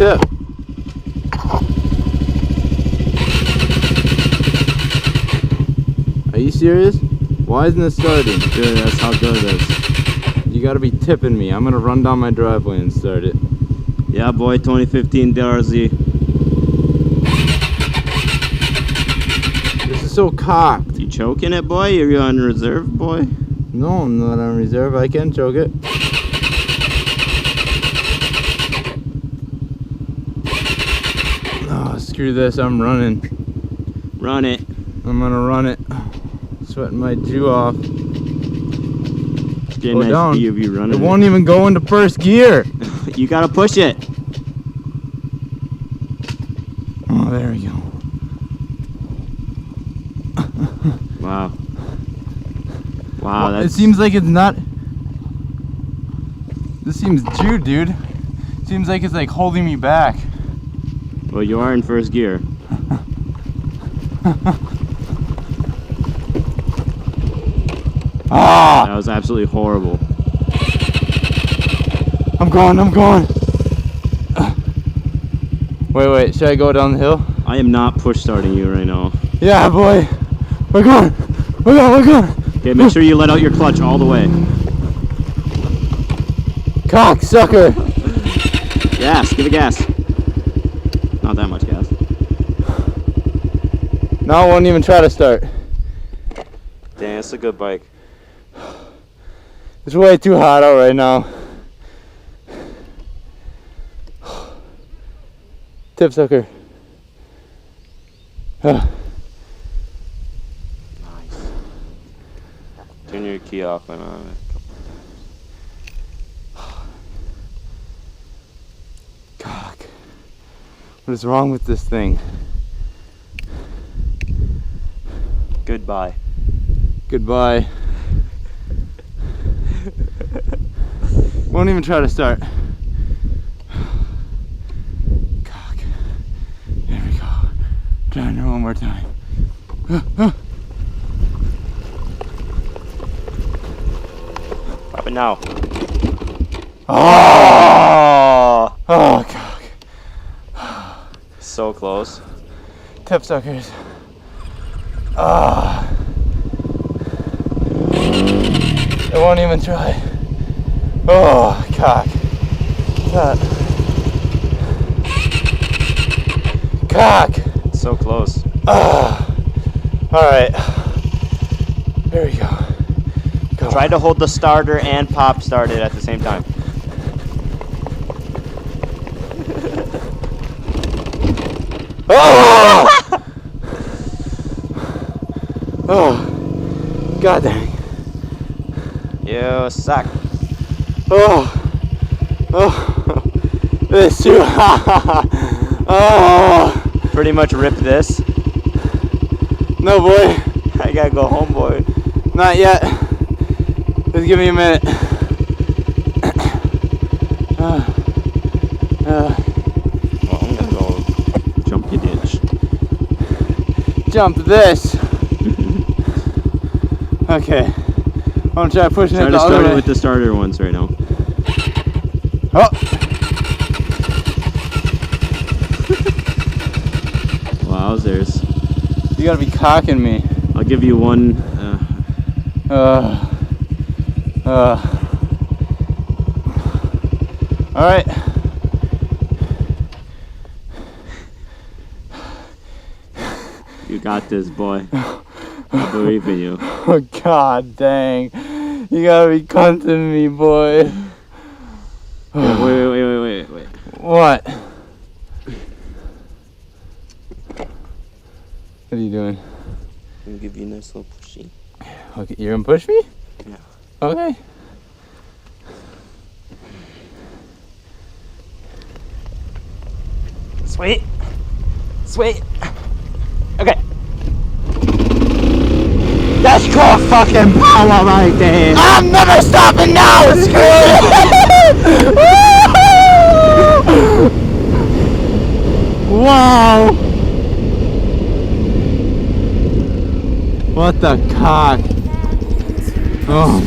tip. Are you serious? Why isn't it starting? Dude, that's how good it is. You gotta be tipping me. I'm gonna run down my driveway and start it. Yeah, boy, 2015 DRZ. This is so cocked. You choking it, boy? Are you on reserve, boy? No, I'm not on reserve. I can choke it. Oh, screw this. I'm running. Run it. I'm gonna run it. Sweating my Jew off. Get a Go nice down. view of you running. It won't even go into first gear. You gotta push it. Oh, there we go. Wow. Wow, Well, that's... it seems like it's not. This seems Jew, dude. Seems like it's like holding me back. Well, you are in first gear. Ah! That was absolutely horrible. I'm going. Wait, should I go down the hill? I am not push starting you right now. Yeah, boy. We're going. Okay, make sure you let out your clutch all the way. Cock sucker. Gas, give it gas. Not that much gas. Now I won't even try to start. Dang, it's a good bike. It's way too hot out right now. Tip sucker. Nice. Turn your key off and on it. Cock. What is wrong with this thing? Goodbye. Goodbye. Won't even try to start. Cock. There we go. Trying it one more time. Pop it now. Oh! Oh, cock. So close. Tip suckers. Ah. It won't even try. Oh, cock. Cock. So close. Ah. All right. There we go. Go. Try to hold the starter and pop start it at the same time. Oh! Oh. God dang. You suck. Oh. This is too hot. Oh. Pretty much rip this. No, boy. I gotta go home, boy. Not yet. Just give me a minute. Well, I'm gonna go jump your ditch. Jump this. Okay. I'm gonna try pushing it the other way. Try to start it with the starter ones right now. Oh. Wowzers. You gotta be cocking me. I'll give you one. All right. You got this, boy. I believe in you. Oh, God dang. You gotta be cunting me, boy. Yeah, wait. What? What are you doing? I'm gonna give you a nice little pushy. Okay, you're gonna push me? Yeah. Okay. Sweet. Okay. That's called fucking power right there. I'm never stopping now! Screw it! Wow! What the cock? Oh.